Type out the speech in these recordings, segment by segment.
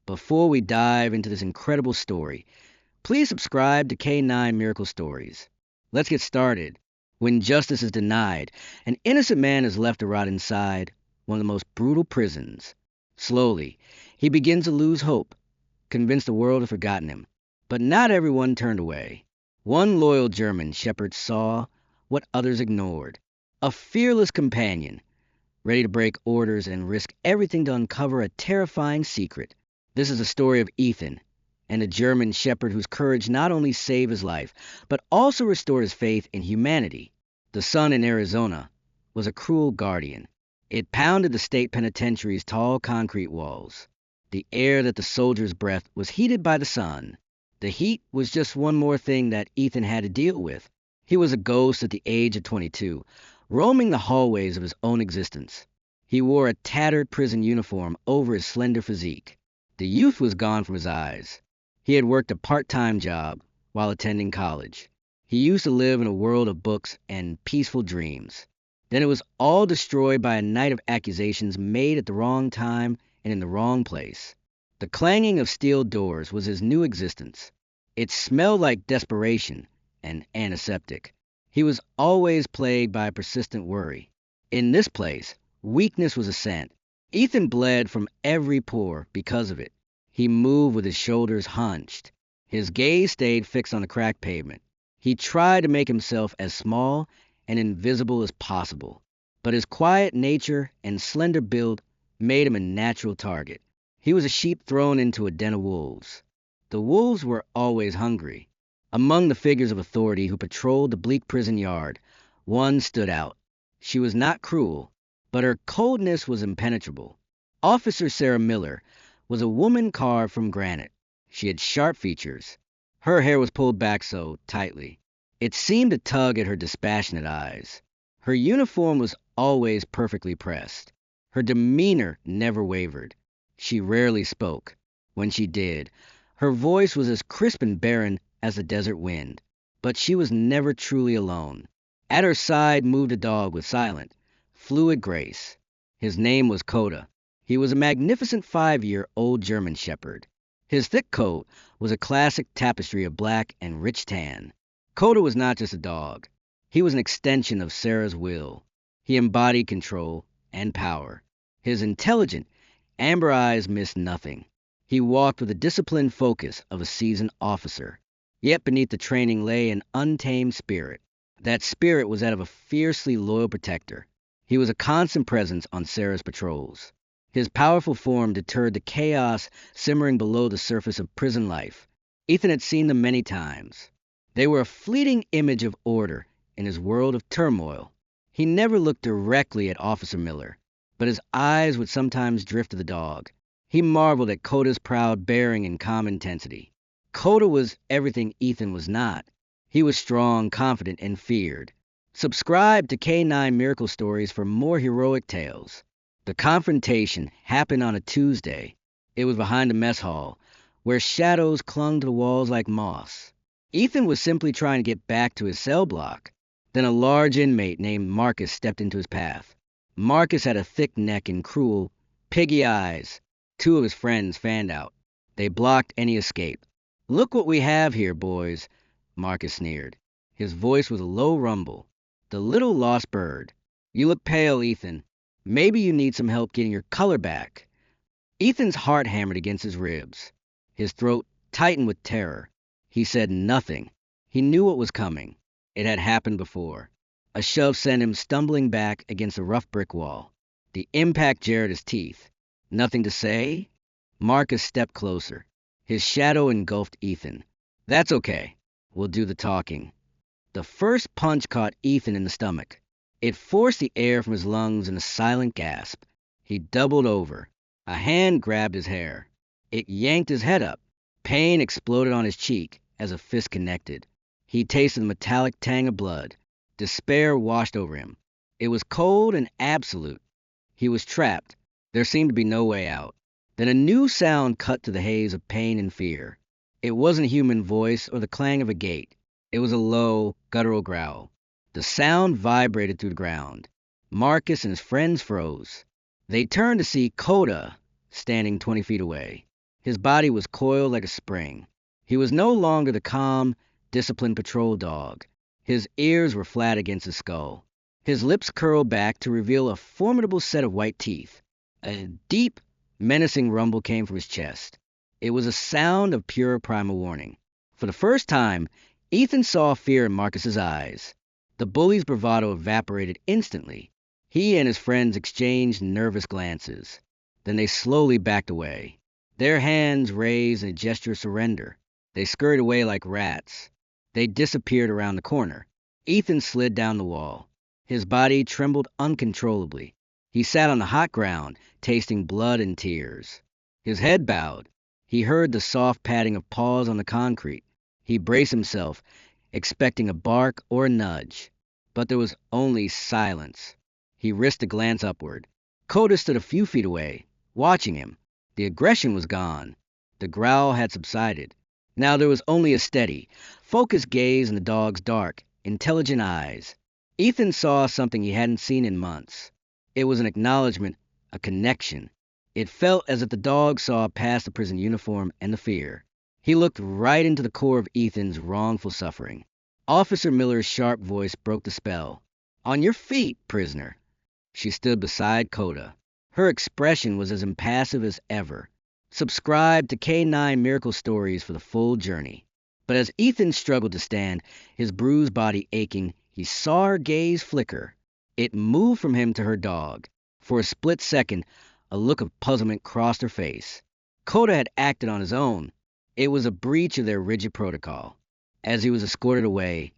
before we dive into this incredible story, please subscribe to K9 Miracle Stories. Let's get started. When justice is denied, an innocent man is left to rot inside one of the most brutal prisons. Slowly, he begins to lose hope, convinced the world has forgotten him. But not everyone turned away. One loyal German shepherd saw what others ignored. A fearless companion, ready to break orders and risk everything to uncover a terrifying secret. This is the story of Ethan, and a German shepherd whose courage not only saved his life, but also restored his faith in humanity. The sun in Arizona was a cruel guardian. It pounded the state penitentiary's tall concrete walls. The air that the soldiers breathed was heated by the sun. The heat was just one more thing that Ethan had to deal with. He was a ghost at the age of 22, roaming the hallways of his own existence. He wore a tattered prison uniform over his slender physique. The youth was gone from his eyes. He had worked a part-time job while attending college. He used to live in a world of books and peaceful dreams. Then it was all destroyed by a night of accusations made at the wrong time and in the wrong place. The clanging of steel doors was his new existence. It smelled like desperation and antiseptic. He was always plagued by persistent worry. In this place, weakness was a scent. Ethan bled from every pore because of it. He moved with his shoulders hunched. His gaze stayed fixed on the cracked pavement. He tried to make himself as small and invisible as possible, but his quiet nature and slender build made him a natural target. He was a sheep thrown into a den of wolves. The wolves were always hungry. Among the figures of authority who patrolled the bleak prison yard, one stood out. She was not cruel, but her coldness was impenetrable. Officer Sarah Miller was a woman carved from granite. She had sharp features. Her hair was pulled back so tightly it seemed to tug at her dispassionate eyes. Her uniform was always perfectly pressed. Her demeanor never wavered. She rarely spoke. When she did, her voice was as crisp and barren as the desert wind. But she was never truly alone. At her side moved a dog with silent, fluid grace. His name was Kota. He was a magnificent 5-year-old German shepherd. His thick coat was a classic tapestry of black and rich tan. Kota was not just a dog. He was an extension of Sarah's will. He embodied control and power. His intelligent, amber eyes missed nothing. He walked with the disciplined focus of a seasoned officer. Yet beneath the training lay an untamed spirit. That spirit was that of a fiercely loyal protector. He was a constant presence on Sarah's patrols. His powerful form deterred the chaos simmering below the surface of prison life. Ethan had seen them many times. They were a fleeting image of order in his world of turmoil. He never looked directly at Officer Miller, but his eyes would sometimes drift to the dog. He marveled at Kota's proud bearing and calm intensity. Kota was everything Ethan was not. He was strong, confident, and feared. Subscribe to K9 Miracle Stories for more heroic tales. The confrontation happened on a Tuesday. It was behind the mess hall, where shadows clung to the walls like moss. Ethan was simply trying to get back to his cell block. Then a large inmate named Marcus stepped into his path. Marcus had a thick neck and cruel, piggy eyes. 2 of his friends fanned out. They blocked any escape. "Look what we have here, boys," Marcus sneered. His voice was a low rumble. "The little lost bird. You look pale, Ethan. Maybe you need some help getting your color back." Ethan's heart hammered against his ribs. His throat tightened with terror. He said nothing. He knew what was coming. It had happened before. A shove sent him stumbling back against a rough brick wall. The impact jarred his teeth. Nothing to say? Marcus stepped closer. His shadow engulfed Ethan. "That's okay. We'll do the talking." The first punch caught Ethan in the stomach. It forced the air from his lungs in a silent gasp. He doubled over. A hand grabbed his hair. It yanked his head up. Pain exploded on his cheek as a fist connected. He tasted the metallic tang of blood. Despair washed over him. It was cold and absolute. He was trapped. There seemed to be no way out. Then a new sound cut to the haze of pain and fear. It wasn't a human voice or the clang of a gate. It was a low, guttural growl. The sound vibrated through the ground. Marcus and his friends froze. They turned to see Kota standing 20 feet away. His body was coiled like a spring. He was no longer the calm, disciplined patrol dog. His ears were flat against his skull. His lips curled back to reveal a formidable set of white teeth. A deep, menacing rumble came from his chest. It was a sound of pure primal warning. For the first time, Ethan saw fear in Marcus's eyes. The bully's bravado evaporated instantly. He and his friends exchanged nervous glances. Then they slowly backed away, their hands raised in a gesture of surrender. They scurried away like rats. They disappeared around the corner. Ethan slid down the wall. His body trembled uncontrollably. He sat on the hot ground, tasting blood and tears. His head bowed. He heard the soft padding of paws on the concrete. He braced himself, expecting a bark or a nudge. But there was only silence. He risked a glance upward. Kota stood a few feet away, watching him. The aggression was gone. The growl had subsided. Now there was only a steady, focused gaze in the dog's dark, intelligent eyes. Ethan saw something he hadn't seen in months. It was an acknowledgement, a connection. It felt as if the dog saw past the prison uniform and the fear. He looked right into the core of Ethan's wrongful suffering. Officer Miller's sharp voice broke the spell. "On your feet, prisoner." She stood beside Kota. Her expression was as impassive as ever. Subscribe to K9 Miracle Stories for the full journey. But as Ethan struggled to stand, his bruised body aching, he saw her gaze flicker. It moved from him to her dog. For a split second, a look of puzzlement crossed her face. Kota had acted on his own. It was a breach of their rigid protocol. As he was escorted away,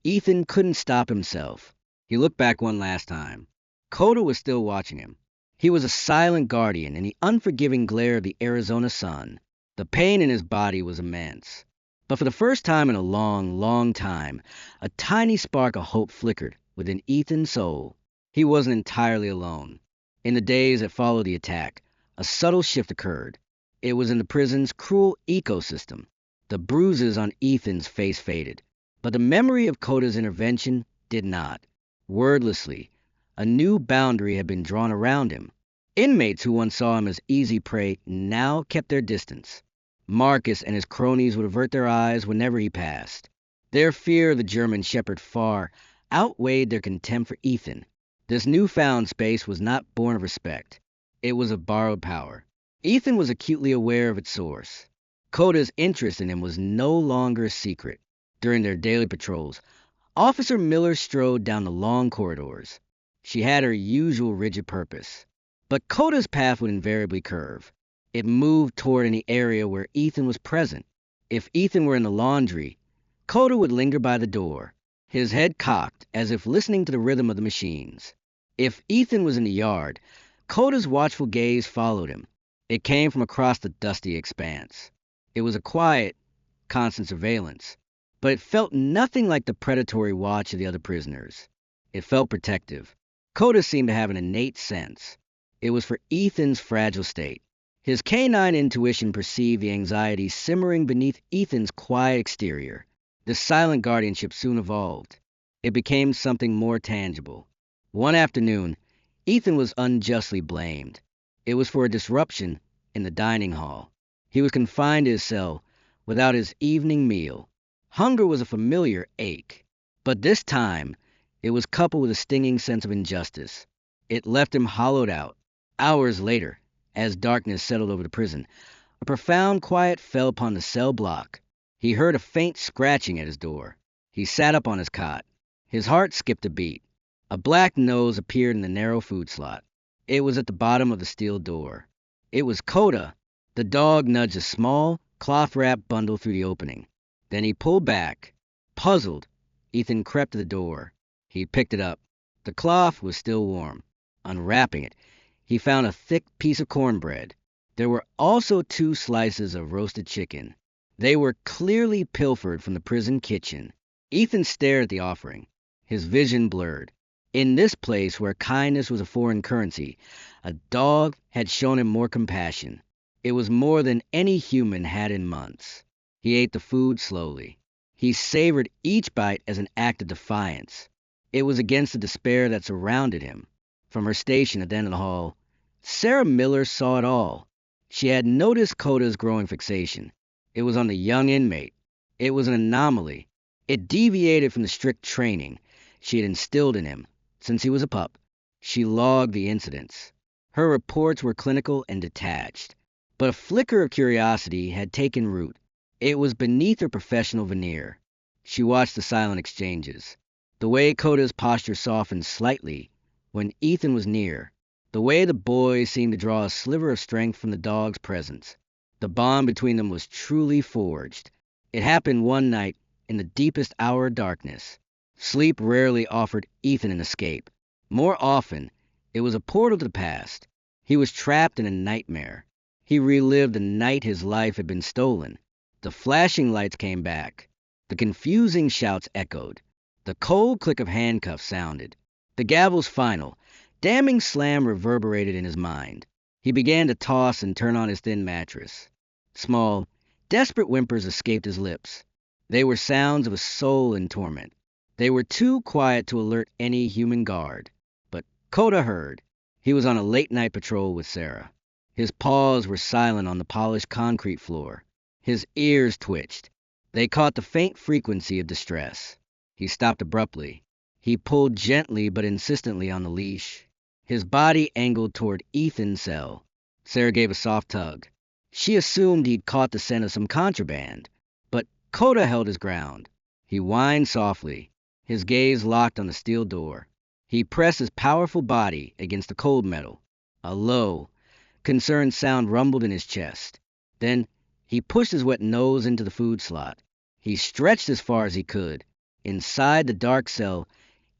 Ethan couldn't stop himself. He looked back one last time. Kota was still watching him. He was a silent guardian in the unforgiving glare of the Arizona sun. The pain in his body was immense. But for the first time in a long, long time, a tiny spark of hope flickered within Ethan's soul. He wasn't entirely alone. In the days that followed the attack, a subtle shift occurred. It was in the prison's cruel ecosystem. The bruises on Ethan's face faded, but the memory of Kota's intervention did not. Wordlessly, a new boundary had been drawn around him. Inmates who once saw him as easy prey now kept their distance. Marcus and his cronies would avert their eyes whenever he passed. Their fear of the German shepherd far outweighed their contempt for Ethan. This newfound space was not born of respect. It was of borrowed power. Ethan was acutely aware of its source. Kota's interest in him was no longer a secret. During their daily patrols, Officer Miller strode down the long corridors. She had her usual rigid purpose. But Kota's path would invariably curve. It moved toward any area where Ethan was present. If Ethan were in the laundry, Kota would linger by the door, his head cocked as if listening to the rhythm of the machines. If Ethan was in the yard, Kota's watchful gaze followed him. It came from across the dusty expanse. It was a quiet, constant surveillance, but it felt nothing like the predatory watch of the other prisoners. It felt protective. Kota seemed to have an innate sense. It was for Ethan's fragile state. His canine intuition perceived the anxiety simmering beneath Ethan's quiet exterior. This silent guardianship soon evolved. It became something more tangible. One afternoon, Ethan was unjustly blamed. It was for a disruption in the dining hall. He was confined to his cell without his evening meal. Hunger was a familiar ache, but this time it was coupled with a stinging sense of injustice. It left him hollowed out. Hours later, as darkness settled over the prison, a profound quiet fell upon the cell block. He heard a faint scratching at his door. He sat up on his cot. His heart skipped a beat. A black nose appeared in the narrow food slot. It was at the bottom of the steel door. It was Kota. The dog nudged a small, cloth-wrapped bundle through the opening. Then he pulled back. Puzzled, Ethan crept to the door. He picked it up. The cloth was still warm. Unwrapping it, he found a thick piece of cornbread. There were also 2 slices of roasted chicken. They were clearly pilfered from the prison kitchen. Ethan stared at the offering, his vision blurred. In this place where kindness was a foreign currency, a dog had shown him more compassion. It was more than any human had in months. He ate the food slowly. He savored each bite as an act of defiance. It was against the despair that surrounded him. From her station at the end of the hall, Sarah Miller saw it all. She had noticed Kota's growing fixation. It was on the young inmate. It was an anomaly. It deviated from the strict training she had instilled in him since he was a pup. She logged the incidents. Her reports were clinical and detached. But a flicker of curiosity had taken root. It was beneath her professional veneer. She watched the silent exchanges. The way Kota's posture softened slightly when Ethan was near. The way the boy seemed to draw a sliver of strength from the dog's presence. The bond between them was truly forged. It happened one night in the deepest hour of darkness. Sleep rarely offered Ethan an escape. More often, it was a portal to the past. He was trapped in a nightmare. He relived the night his life had been stolen. The flashing lights came back. The confusing shouts echoed. The cold click of handcuffs sounded. The gavel's final, damning slam reverberated in his mind. He began to toss and turn on his thin mattress. Small, desperate whimpers escaped his lips. They were sounds of a soul in torment. They were too quiet to alert any human guard. But Kota heard. He was on a late-night patrol with Sarah. His paws were silent on the polished concrete floor. His ears twitched. They caught the faint frequency of distress. He stopped abruptly. He pulled gently but insistently on the leash. His body angled toward Ethan's cell. Sarah gave a soft tug. She assumed he'd caught the scent of some contraband. But Kota held his ground. He whined softly. His gaze locked on the steel door. He pressed his powerful body against the cold metal. A low, concerned sound rumbled in his chest. Then he pushed his wet nose into the food slot. He stretched as far as he could. Inside the dark cell,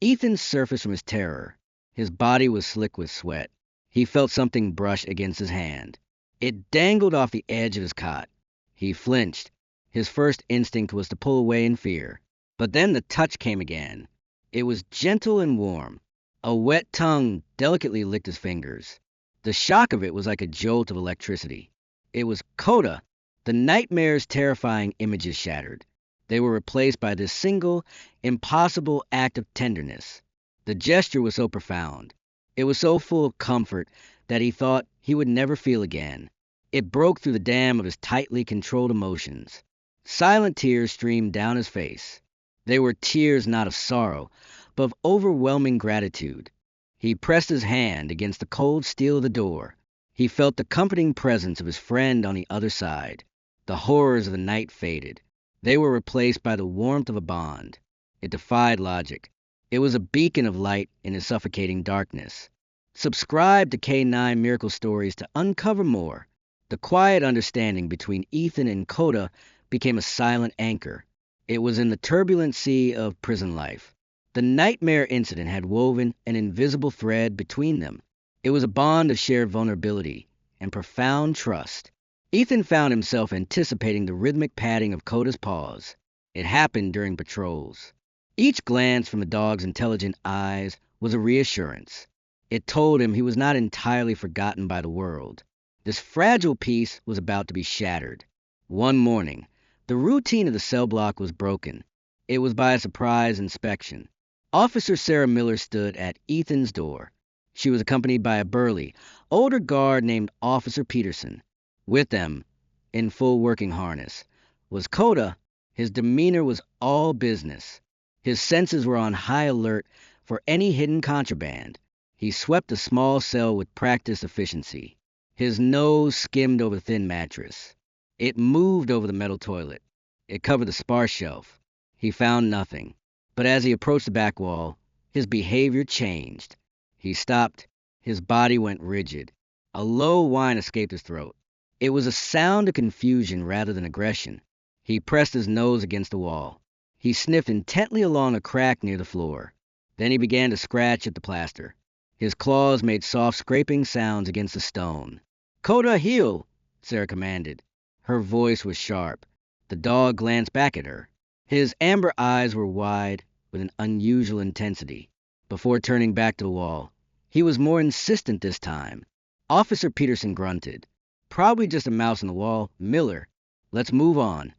Ethan surfaced from his terror. His body was slick with sweat. He felt something brush against his hand. It dangled off the edge of his cot. He flinched. His first instinct was to pull away in fear. But then the touch came again. It was gentle and warm. A wet tongue delicately licked his fingers. The shock of it was like a jolt of electricity. It was Kota. The nightmare's terrifying images shattered. They were replaced by this single, impossible act of tenderness. The gesture was so profound. It was so full of comfort that he thought he would never feel again. It broke through the dam of his tightly controlled emotions. Silent tears streamed down his face. They were tears not of sorrow, but of overwhelming gratitude. He pressed his hand against the cold steel of the door. He felt the comforting presence of his friend on the other side. The horrors of the night faded. They were replaced by the warmth of a bond. It defied logic. It was a beacon of light in his suffocating darkness. Subscribe to K9 Miracle Stories to uncover more. The quiet understanding between Ethan and Kota became a silent anchor. It was in the turbulent sea of prison life. The nightmare incident had woven an invisible thread between them. It was a bond of shared vulnerability and profound trust. Ethan found himself anticipating the rhythmic padding of Kota's paws. It happened during patrols. Each glance from the dog's intelligent eyes was a reassurance. It told him he was not entirely forgotten by the world. This fragile peace was about to be shattered. One morning, the routine of the cell block was broken. It was by a surprise inspection. Officer Sarah Miller stood at Ethan's door. She was accompanied by a burly, older guard named Officer Peterson. With them, in full working harness, was Kota. His demeanor was all business. His senses were on high alert for any hidden contraband. He swept the small cell with practiced efficiency. His nose skimmed over the thin mattress. It moved over the metal toilet. It covered the sparse shelf. He found nothing. But as he approached the back wall, his behavior changed. He stopped. His body went rigid. A low whine escaped his throat. It was a sound of confusion rather than aggression. He pressed his nose against the wall. He sniffed intently along a crack near the floor. Then he began to scratch at the plaster. His claws made soft scraping sounds against the stone. "Kota, heel!" Sarah commanded. Her voice was sharp. The dog glanced back at her. His amber eyes were wide with an unusual intensity. Before turning back to the wall, he was more insistent this time. Officer Peterson grunted. "Probably just a mouse on the wall. Miller, let's move on."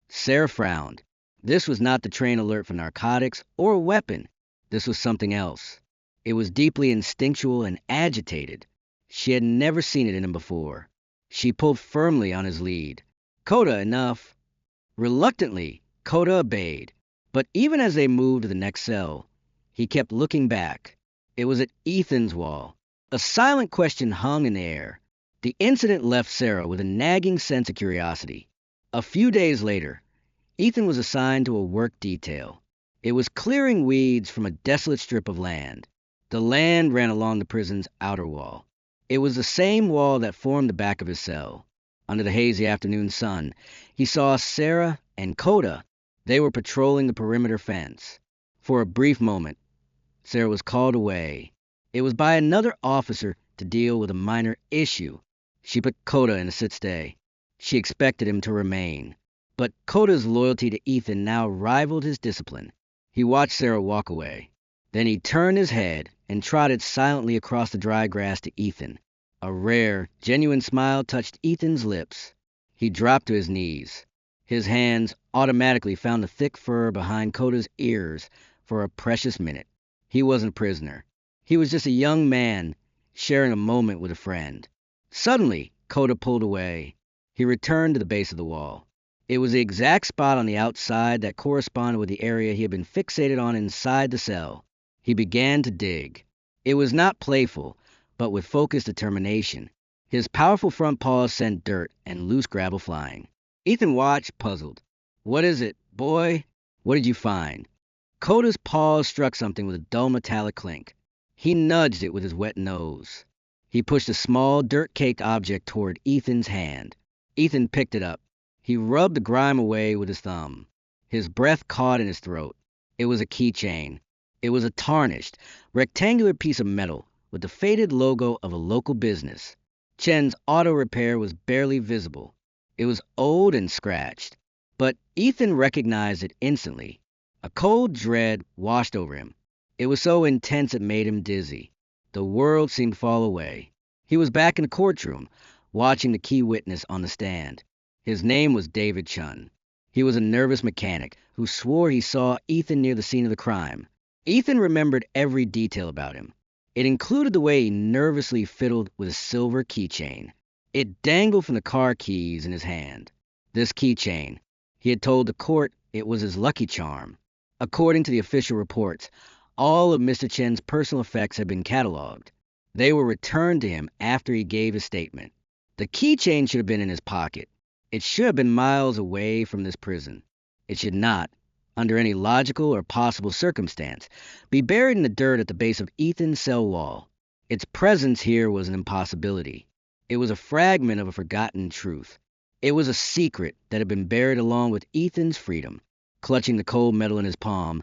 Sarah frowned. This was not the train alert for narcotics or a weapon. This was something else. It was deeply instinctual and agitated. She had never seen it in him before. She pulled firmly on his lead. Kota, enough. Reluctantly, Kota obeyed. But even as they moved to the next cell, he kept looking back. It was at Ethan's wall. A silent question hung in the air. The incident left Sarah with a nagging sense of curiosity. A few days later, Ethan was assigned to a work detail. It was clearing weeds from a desolate strip of land. The land ran along the prison's outer wall. It was the same wall that formed the back of his cell. Under the hazy afternoon sun, he saw Sarah and Kota. They were patrolling the perimeter fence. For a brief moment, Sarah was called away. It was by another officer to deal with a minor issue. She put Kota in a sit-stay. She expected him to remain. But Kota's loyalty to Ethan now rivaled his discipline. He watched Sarah walk away. Then he turned his head and trotted silently across the dry grass to Ethan. A rare, genuine smile touched Ethan's lips. He dropped to his knees. His hands automatically found the thick fur behind Kota's ears for a precious minute. He wasn't a prisoner. He was just a young man sharing a moment with a friend. Suddenly, Kota pulled away. He returned to the base of the wall. It was the exact spot on the outside that corresponded with the area he had been fixated on inside the cell. He began to dig. It was not playful, but with focused determination. His powerful front paws sent dirt and loose gravel flying. Ethan watched, puzzled. "What is it, boy? What did you find?" Kota's paws struck something with a dull metallic clink. He nudged it with his wet nose. He pushed a small, dirt-caked object toward Ethan's hand. Ethan picked it up. He rubbed the grime away with his thumb. His breath caught in his throat. It was a keychain. It was a tarnished, rectangular piece of metal with the faded logo of a local business. Chen's auto repair was barely visible. It was old and scratched. But Ethan recognized it instantly. A cold dread washed over him. It was so intense it made him dizzy. The world seemed to fall away. He was back in the courtroom, watching the key witness on the stand. His name was David Chun. He was a nervous mechanic who swore he saw Ethan near the scene of the crime. Ethan remembered every detail about him. It included the way he nervously fiddled with a silver keychain. It dangled from the car keys in his hand. This keychain, he had told the court it was his lucky charm. According to the official reports, all of Mr. Chen's personal effects had been cataloged. They were returned to him after he gave his statement. The keychain should have been in his pocket. It should have been miles away from this prison. It should not, under any logical or possible circumstance, be buried in the dirt at the base of Ethan's cell wall. Its presence here was an impossibility. It was a fragment of a forgotten truth. It was a secret that had been buried along with Ethan's freedom. Clutching the cold metal in his palm,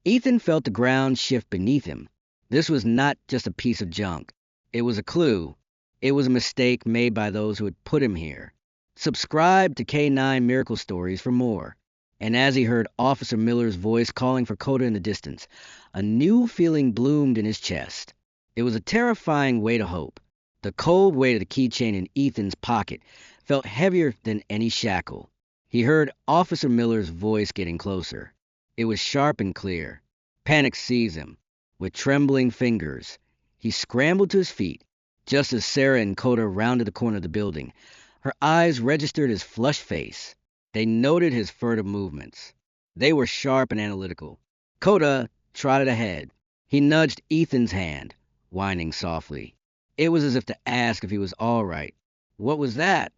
Ethan felt the ground shift beneath him. This was not just a piece of junk. It was a clue. It was a mistake made by those who had put him here. Subscribe to K9 Miracle Stories for more. And as he heard Officer Miller's voice calling for Kota in the distance, a new feeling bloomed in his chest. It was a terrifying weight of hope. The cold weight of the keychain in Ethan's pocket felt heavier than any shackle. He heard Officer Miller's voice getting closer. It was sharp and clear. Panic seized him. With trembling fingers, he scrambled to his feet. Just as Sarah and Kota rounded the corner of the building, her eyes registered his flushed face. They noted his furtive movements. They were sharp and analytical. Kota trotted ahead. He nudged Ethan's hand, whining softly. It was as if to ask if he was all right. "What was that?"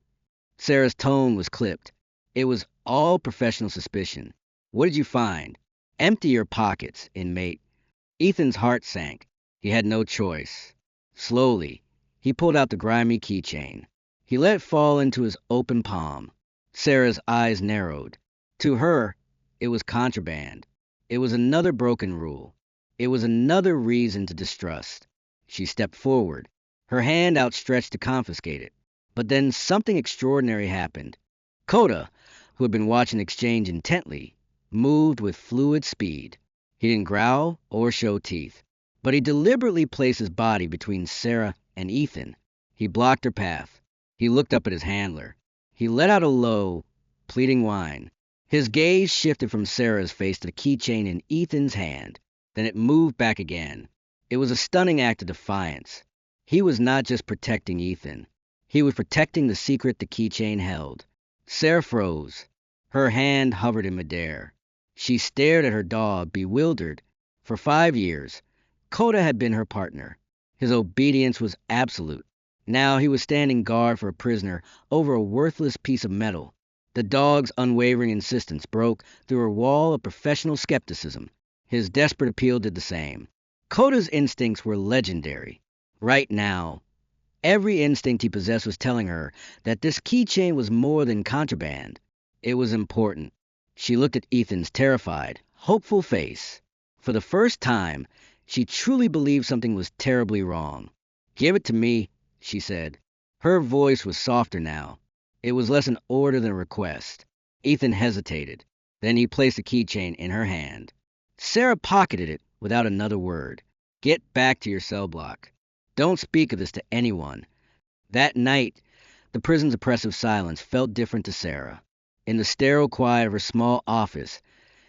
Sarah's tone was clipped. It was all professional suspicion. "What did you find?" "Empty your pockets, inmate." Ethan's heart sank. He had no choice. Slowly, he pulled out the grimy keychain. He let it fall into his open palm. Sarah's eyes narrowed. To her, it was contraband. It was another broken rule. It was another reason to distrust. She stepped forward, her hand outstretched to confiscate it. But then something extraordinary happened. Kota, who had been watching the exchange intently, moved with fluid speed. He didn't growl or show teeth, but he deliberately placed his body between Sarah and Ethan. He blocked her path. He looked up at his handler. He let out a low, pleading whine. His gaze shifted from Sarah's face to the keychain in Ethan's hand. Then it moved back again. It was a stunning act of defiance. He was not just protecting Ethan. He was protecting the secret the keychain held. Sarah froze. Her hand hovered in midair. She stared at her dog, bewildered. For 5 years, Kota had been her partner. His obedience was absolute. Now he was standing guard for a prisoner over a worthless piece of metal. The dog's unwavering insistence broke through a wall of professional skepticism. His desperate appeal did the same. Kota's instincts were legendary. Right now, every instinct he possessed was telling her that this keychain was more than contraband. It was important. She looked at Ethan's terrified, hopeful face. For the first time, she truly believed something was terribly wrong. "Give it to me," she said. Her voice was softer now. It was less an order than a request. Ethan hesitated. Then he placed the keychain in her hand. Sarah pocketed it without another word. "Get back to your cell block. Don't speak of this to anyone." That night, the prison's oppressive silence felt different to Sarah. In the sterile quiet of her small office,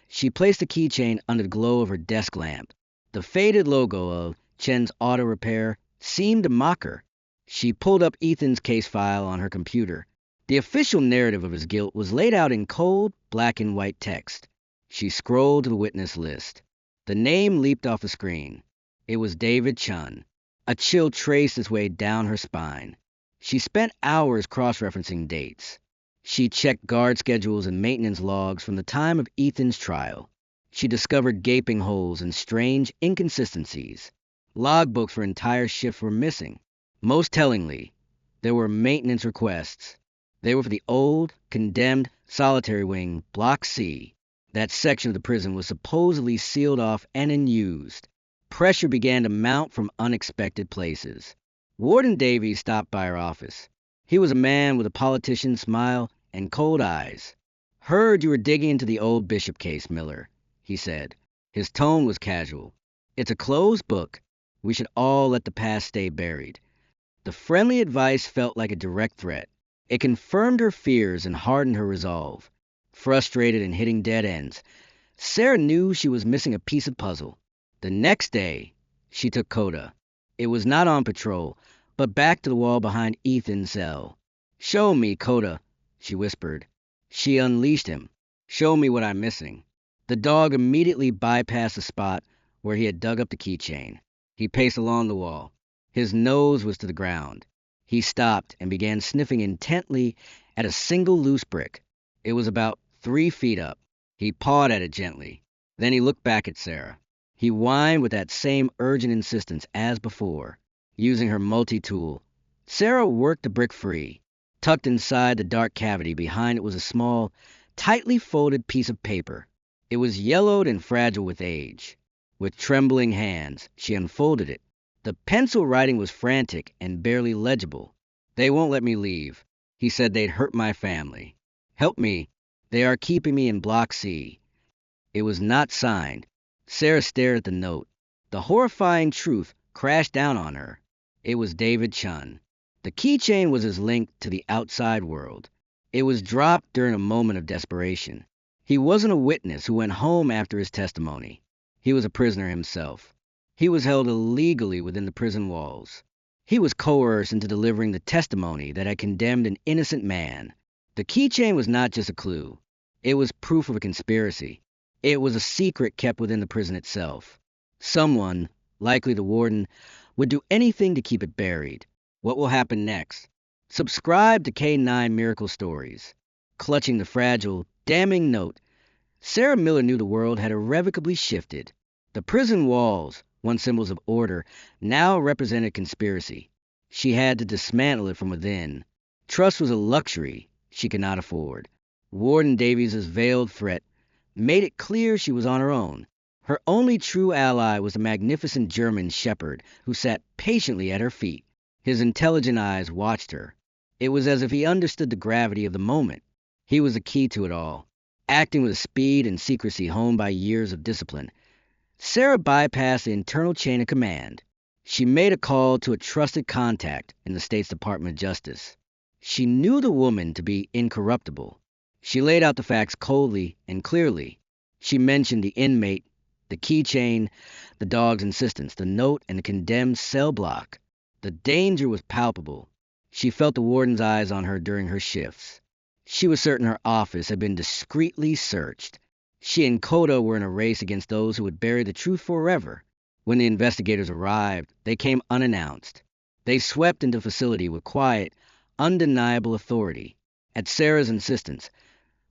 she placed the keychain under the glow of her desk lamp. The faded logo of Chen's Auto Repair seemed to mock her. She pulled up Ethan's case file on her computer. The official narrative of his guilt was laid out in cold, black and white text. She scrolled to the witness list. The name leaped off the screen. It was David Chun. A chill traced its way down her spine. She spent hours cross-referencing dates. She checked guard schedules and maintenance logs from the time of Ethan's trial. She discovered gaping holes and strange inconsistencies. Logbooks for entire shifts were missing. Most tellingly, there were maintenance requests. They were for the old, condemned solitary wing, Block C. That section of the prison was supposedly sealed off and unused. Pressure began to mount from unexpected places. Warden Davies stopped by her office. He was a man with a politician's smile and cold eyes. "Heard you were digging into the old Bishop case, Miller," he said. His tone was casual. "It's a closed book. We should all let the past stay buried." The friendly advice felt like a direct threat. It confirmed her fears and hardened her resolve. Frustrated and hitting dead ends, Sarah knew she was missing a piece of puzzle. The next day, she took Kota. It was not on patrol, but back to the wall behind Ethan's cell. "Show me, Kota," she whispered. She unleashed him. "Show me what I'm missing." The dog immediately bypassed the spot where he had dug up the keychain. He paced along the wall. His nose was to the ground. He stopped and began sniffing intently at a single loose brick. It was about 3 feet up. He pawed at it gently. Then he looked back at Sarah. He whined with that same urgent insistence as before. Using her multi-tool, Sarah worked the brick free. Tucked inside the dark cavity behind it was a small, tightly folded piece of paper. It was yellowed and fragile with age. With trembling hands, she unfolded it. The pencil writing was frantic and barely legible. "They won't let me leave. He said they'd hurt my family. Help me. They are keeping me in Block C." It was not signed. Sarah stared at the note. The horrifying truth crashed down on her. It was David Chun. The keychain was his link to the outside world. It was dropped during a moment of desperation. He wasn't a witness who went home after his testimony. He was a prisoner himself. He was held illegally within the prison walls. He was coerced into delivering the testimony that had condemned an innocent man. The keychain was not just a clue. It was proof of a conspiracy. It was a secret kept within the prison itself. Someone, likely the warden, would do anything to keep it buried. What will happen next? Subscribe to K9 Miracle Stories. Clutching the fragile, damning note, Sarah Miller knew the world had irrevocably shifted. The prison walls, once symbols of order, now represented conspiracy. She had to dismantle it from within. Trust was a luxury she could not afford. Warden Davies' veiled threat made it clear she was on her own. Her only true ally was the magnificent German shepherd who sat patiently at her feet. His intelligent eyes watched her. It was as if he understood the gravity of the moment. He was the key to it all, acting with a speed and secrecy honed by years of discipline. Sarah bypassed the internal chain of command. She made a call to a trusted contact in the state's Department of Justice. She knew the woman to be incorruptible. She laid out the facts coldly and clearly. She mentioned the inmate, the keychain, the dog's insistence, the note, and the condemned cell block. The danger was palpable. She felt the warden's eyes on her during her shifts. She was certain her office had been discreetly searched. She and Kota were in a race against those who would bury the truth forever. When the investigators arrived, they came unannounced. They swept into the facility with quiet, undeniable authority. At Sarah's insistence,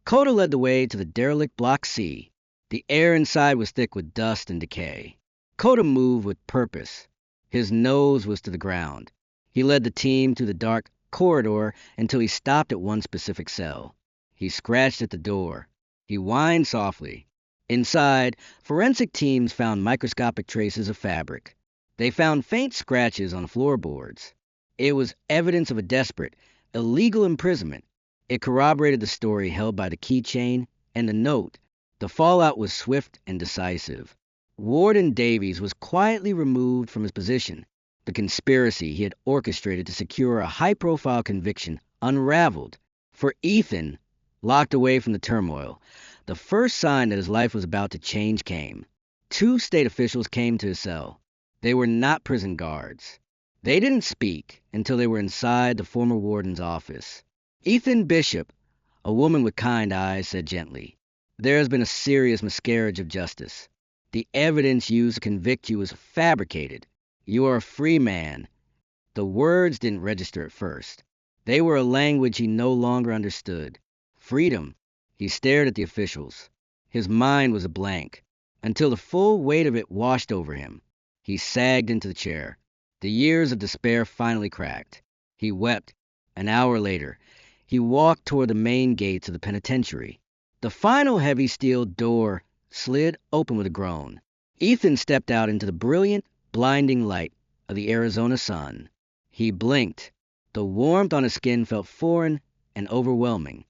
Kota led the way to the derelict Block C. The air inside was thick with dust and decay. Kota moved with purpose. His nose was to the ground. He led the team through the dark corridor until he stopped at one specific cell. He scratched at the door. He whined softly. Inside, forensic teams found microscopic traces of fabric. They found faint scratches on floorboards. It was evidence of a desperate, illegal imprisonment. It corroborated the story held by the keychain and the note. The fallout was swift and decisive. Warden Davies was quietly removed from his position. The conspiracy he had orchestrated to secure a high-profile conviction unraveled. For Ethan, locked away from the turmoil, the first sign that his life was about to change came. 2 state officials came to his cell. They were not prison guards. They didn't speak until they were inside the former warden's office. Ethan Bishop, a woman with kind eyes, said gently, "There has been a serious miscarriage of justice. The evidence used to convict you was fabricated. You are a free man." The words didn't register at first. They were a language he no longer understood. Freedom. He stared at the officials. His mind was a blank, until the full weight of it washed over him. He sagged into the chair. The years of despair finally cracked. He wept. An hour later, he walked toward the main gates of the penitentiary. The final heavy steel door slid open with a groan. Ethan stepped out into the brilliant, blinding light of the Arizona sun. He blinked. The warmth on his skin felt foreign and overwhelming.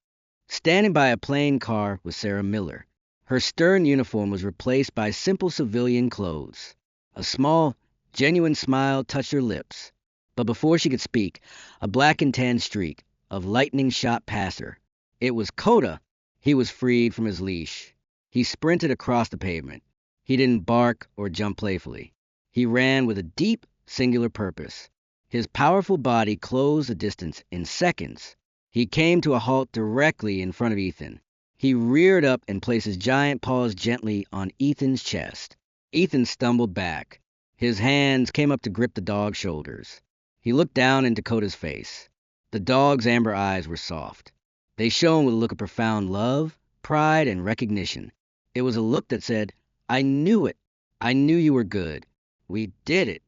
Standing by a plain car was Sarah Miller. Her stern uniform was replaced by simple civilian clothes. A small, genuine smile touched her lips. But before she could speak, a black and tan streak of lightning shot past her. It was Kota. He was freed from his leash. He sprinted across the pavement. He didn't bark or jump playfully. He ran with a deep, singular purpose. His powerful body closed the distance in seconds. He came to a halt directly in front of Ethan. He reared up and placed his giant paws gently on Ethan's chest. Ethan stumbled back. His hands came up to grip the dog's shoulders. He looked down into Kota's face. The dog's amber eyes were soft. They shone with a look of profound love, pride, and recognition. It was a look that said, "I knew it. I knew you were good. We did it."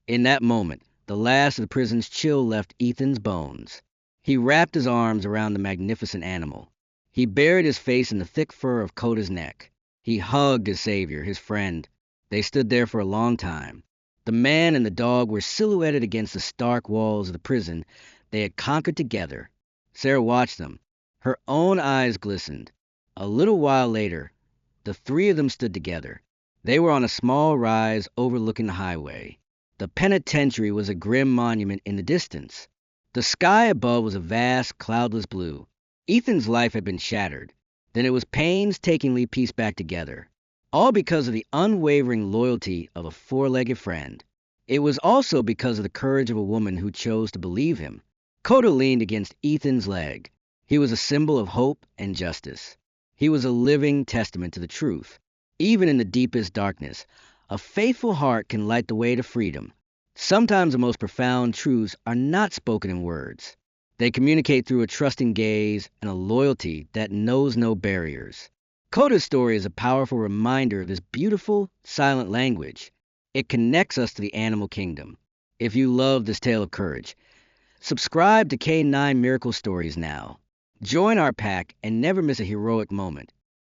In that moment, the last of the prison's chill left Ethan's bones. He wrapped his arms around the magnificent animal. He buried his face in the thick fur of Kota's neck. He hugged his savior, his friend. They stood there for a long time. The man and the dog were silhouetted against the stark walls of the prison they had conquered together. Sarah watched them. Her own eyes glistened. A little while later, the 3 of them stood together. They were on a small rise overlooking the highway. The penitentiary was a grim monument in the distance. The sky above was a vast, cloudless blue. Ethan's life had been shattered. Then it was painstakingly pieced back together. All because of the unwavering loyalty of a 4-legged friend. It was also because of the courage of a woman who chose to believe him. Kota leaned against Ethan's leg. He was a symbol of hope and justice. He was a living testament to the truth. Even in the deepest darkness, a faithful heart can light the way to freedom. Sometimes the most profound truths are not spoken in words. They communicate through a trusting gaze and a loyalty that knows no barriers. Kota's story is a powerful reminder of this beautiful, silent language. It connects us to the animal kingdom. If you love this tale of courage, subscribe to K9 Miracle Stories now. Join our pack and never miss a heroic moment.